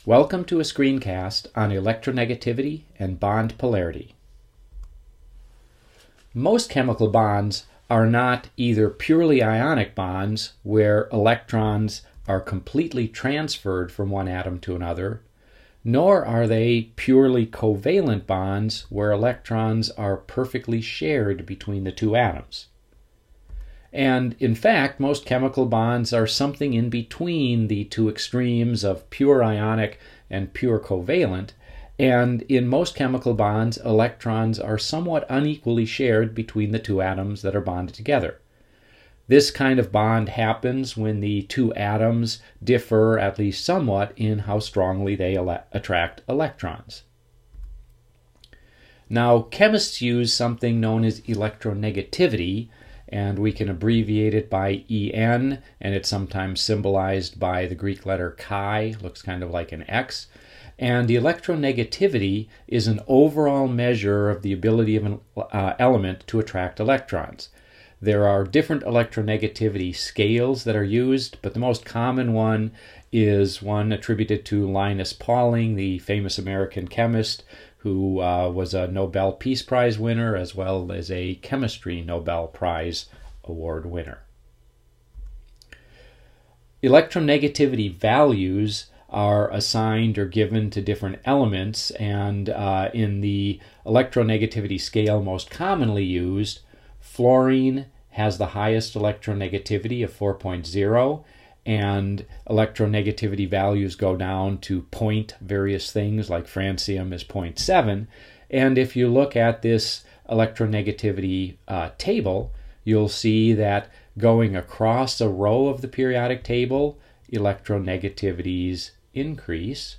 Welcome to a screencast on electronegativity and bond polarity. Most chemical bonds are not either purely ionic bonds, where electrons are completely transferred from one atom to another, nor are they purely covalent bonds, where electrons are perfectly shared between the two atoms. And in fact, most chemical bonds are something in between the two extremes of pure ionic and pure covalent, and in most chemical bonds, electrons are somewhat unequally shared between the two atoms that are bonded together. This kind of bond happens when the two atoms differ at least somewhat in how strongly they attract electrons. Now, chemists use something known as electronegativity, and we can abbreviate it by En, and it's sometimes symbolized by the Greek letter chi, looks kind of like an X. And electronegativity is an overall measure of the ability of an element to attract electrons. There are different electronegativity scales that are used, but the most common one is one attributed to Linus Pauling, the famous American chemist who was a Nobel Peace Prize winner as well as a Chemistry Nobel Prize Award winner. Electronegativity values are assigned or given to different elements, and in the electronegativity scale most commonly used, fluorine has the highest electronegativity of 4.0, and electronegativity values go down to point various things, like francium is 0.7. And if you look at this electronegativity table, you'll see that going across a row of the periodic table, electronegativities increase,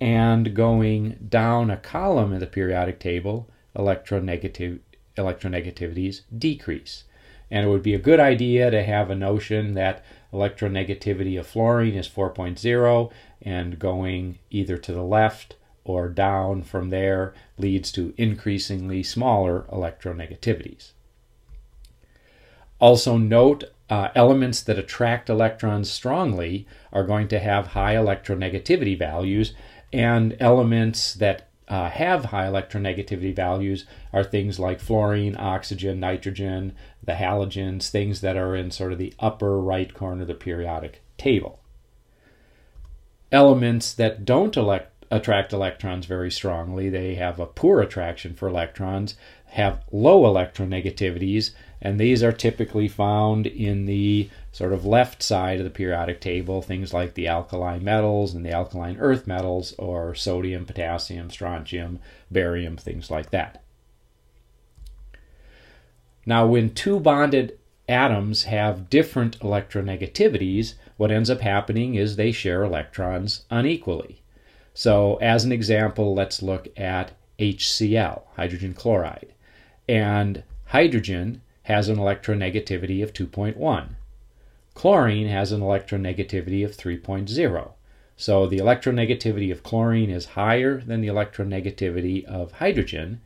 and going down a column in the periodic table, electronegativities decrease. And it would be a good idea to have a notion that electronegativity of fluorine is 4.0, and going either to the left or down from there leads to increasingly smaller electronegativities. Also note, elements that attract electrons strongly are going to have high electronegativity values, and elements that have high electronegativity values are things like fluorine, oxygen, nitrogen, the halogens, things that are in sort of the upper right corner of the periodic table. Elements that don't attract electrons very strongly, they have a poor attraction for electrons, have low electronegativities, and these are typically found in the sort of left side of the periodic table, things like the alkaline metals and the alkaline earth metals, or sodium, potassium, strontium, barium, things like that. Now, when two bonded atoms have different electronegativities, what ends up happening is they share electrons unequally. So, as an example, let's look at HCl, hydrogen chloride. And hydrogen has an electronegativity of 2.1. Chlorine has an electronegativity of 3.0. So the electronegativity of chlorine is higher than the electronegativity of hydrogen,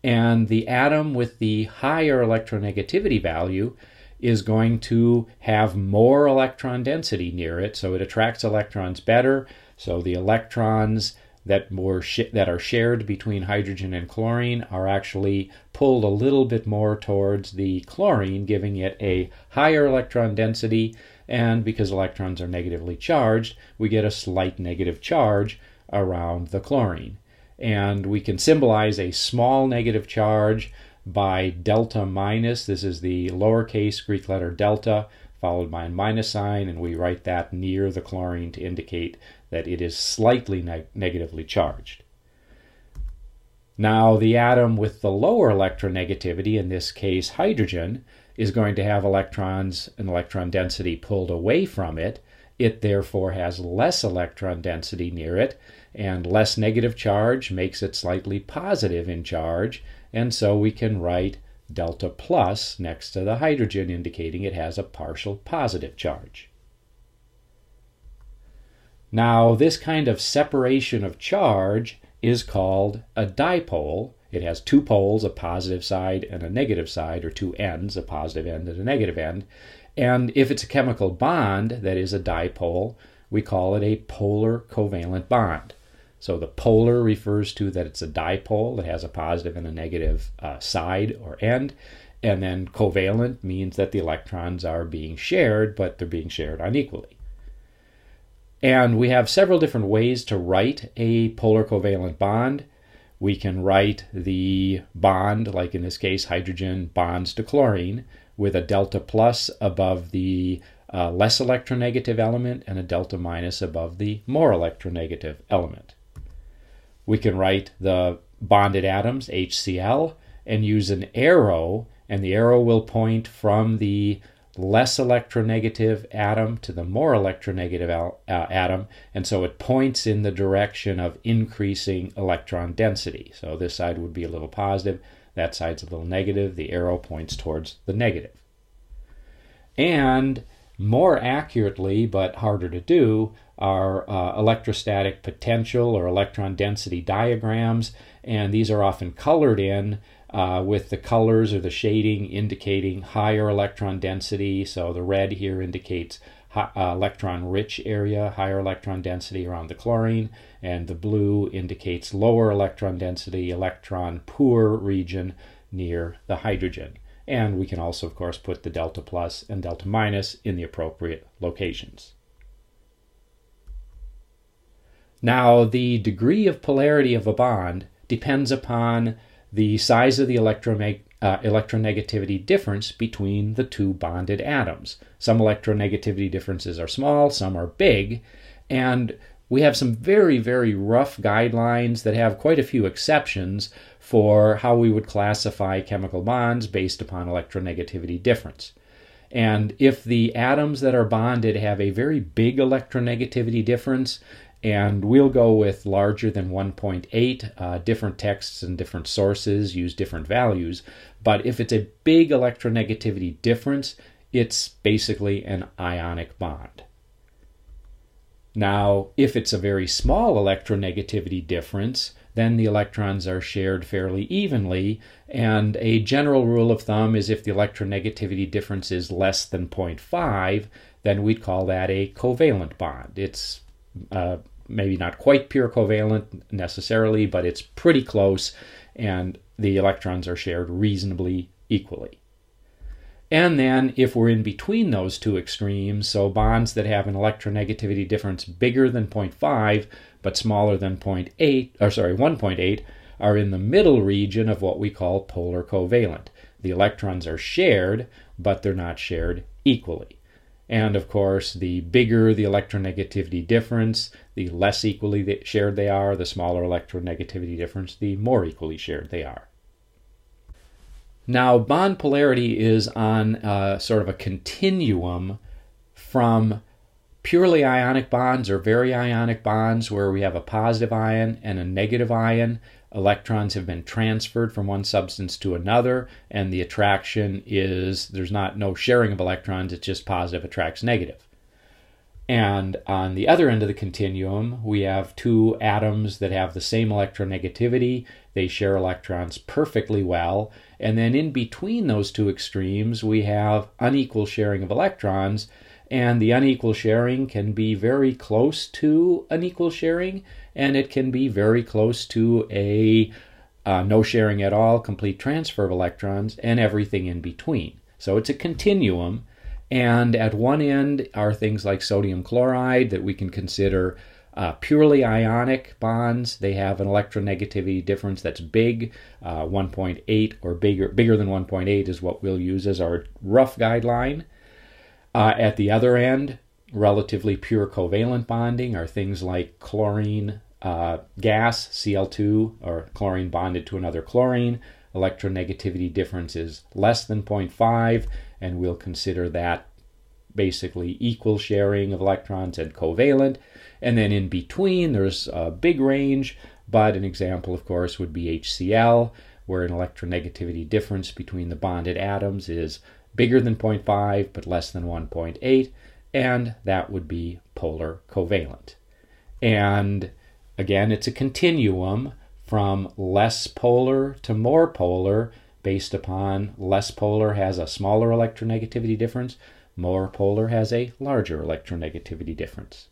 and the atom with the higher electronegativity value is going to have more electron density near it, so it attracts electrons better. So the electrons that are shared between hydrogen and chlorine are actually pulled a little bit more towards the chlorine, giving it a higher electron density, and because electrons are negatively charged, we get a slight negative charge around the chlorine. And we can symbolize a small negative charge by delta minus. This is the lowercase Greek letter delta, followed by a minus sign, and we write that near the chlorine to indicate that it is slightly negatively charged. Now, the atom with the lower electronegativity, in this case hydrogen, is going to have electrons and electron density pulled away from it. It therefore has less electron density near it, and less negative charge makes it slightly positive in charge, and so we can write delta plus next to the hydrogen, indicating it has a partial positive charge. Now, this kind of separation of charge is called a dipole. It has two poles, a positive side and a negative side, or two ends, a positive end and a negative end. And if it's a chemical bond that is a dipole, we call it a polar covalent bond. So the polar refers to that it's a dipole that has a positive and a negative side or end. And then covalent means that the electrons are being shared, but they're being shared unequally. And we have several different ways to write a polar covalent bond. We can write the bond, like in this case, hydrogen bonds to chlorine, with a delta plus above the less electronegative element and a delta minus above the more electronegative element. We can write the bonded atoms, HCl, and use an arrow, and the arrow will point from the less electronegative atom to the more electronegative atom, and so it points in the direction of increasing electron density. So this side would be a little positive, that side's a little negative, the arrow points towards the negative. And more accurately, but harder to do, are electrostatic potential or electron density diagrams, and these are often colored in with the colors or the shading indicating higher electron density. So the red here indicates electron-rich area, higher electron density around the chlorine, and the blue indicates lower electron density, electron-poor region near the hydrogen. And we can also, of course, put the delta plus and delta minus in the appropriate locations. Now, the degree of polarity of a bond depends upon the size of the electronegativity difference between the two bonded atoms. Some electronegativity differences are small, some are big, and we have some very, very rough guidelines that have quite a few exceptions for how we would classify chemical bonds based upon electronegativity difference. And if the atoms that are bonded have a very big electronegativity difference, and we'll go with larger than 1.8, different texts and different sources use different values, but if it's a big electronegativity difference, it's basically an ionic bond. Now, if it's a very small electronegativity difference, then the electrons are shared fairly evenly, and a general rule of thumb is if the electronegativity difference is less than 0.5, then we'd call that a covalent bond. It's maybe not quite pure covalent necessarily, but it's pretty close, and the electrons are shared reasonably equally. And then if we're in between those two extremes, so bonds that have an electronegativity difference bigger than 0.5 but smaller than 1.8 are in the middle region of what we call polar covalent. The electrons are shared, but they're not shared equally. And of course, the bigger the electronegativity difference, the less equally shared they are. The smaller electronegativity difference, the more equally shared they are. Now, bond polarity is on sort of a continuum from purely ionic bonds or very ionic bonds where we have a positive ion and a negative ion. Electrons have been transferred from one substance to another, and the attraction is, there's no sharing of electrons, it's just positive attracts negative. And on the other end of the continuum, we have two atoms that have the same electronegativity. They share electrons perfectly well. And then in between those two extremes, we have unequal sharing of electrons. And the unequal sharing can be very close to an equal sharing, and it can be very close to a no sharing at all, complete transfer of electrons, and everything in between. So it's a continuum. And at one end are things like sodium chloride that we can consider purely ionic bonds. They have an electronegativity difference that's big, 1.8 or bigger than 1.8 is what we'll use as our rough guideline. At the other end, relatively pure covalent bonding are things like chlorine gas, Cl2, or chlorine bonded to another chlorine. Electronegativity difference is less than 0.5, and we'll consider that basically equal sharing of electrons and covalent. And then in between, there's a big range, but an example, of course, would be HCl, where an electronegativity difference between the bonded atoms is bigger than 0.5, but less than 1.8, and that would be polar covalent. And again, it's a continuum from less polar to more polar, based upon less polar has a smaller electronegativity difference, more polar has a larger electronegativity difference.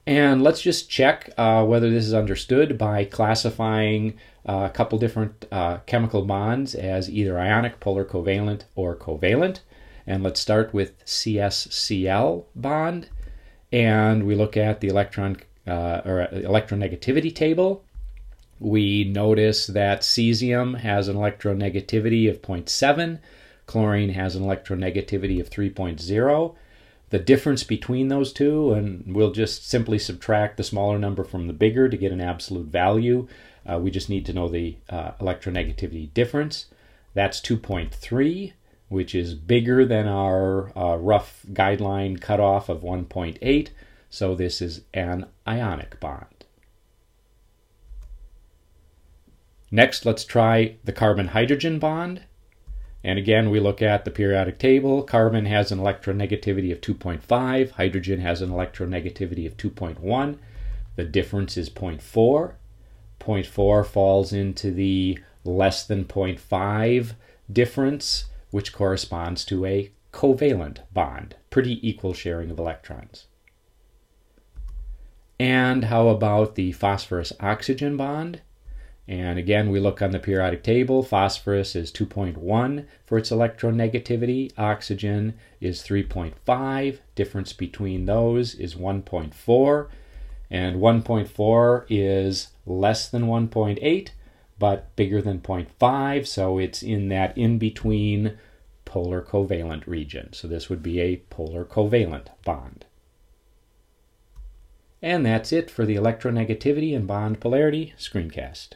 And let's just check whether this is understood by classifying a couple different chemical bonds as either ionic, polar covalent, or covalent. And let's start with CsCl bond. And we look at the electronegativity table. We notice that cesium has an electronegativity of 0.7. Chlorine has an electronegativity of 3.0. The difference between those two, and we'll just simply subtract the smaller number from the bigger to get an absolute value. We just need to know the electronegativity difference. That's 2.3, which is bigger than our rough guideline cutoff of 1.8. So this is an ionic bond. Next, let's try the carbon-hydrogen bond. And again, we look at the periodic table. Carbon has an electronegativity of 2.5. Hydrogen has an electronegativity of 2.1. The difference is 0.4. 0.4 falls into the less than 0.5 difference, which corresponds to a covalent bond. Pretty equal sharing of electrons. And how about the phosphorus-oxygen bond? And again, we look on the periodic table. Phosphorus is 2.1 for its electronegativity. Oxygen is 3.5. Difference between those is 1.4. And 1.4 is less than 1.8, but bigger than 0.5. So it's in that in-between polar covalent region. So this would be a polar covalent bond. And that's it for the electronegativity and bond polarity screencast.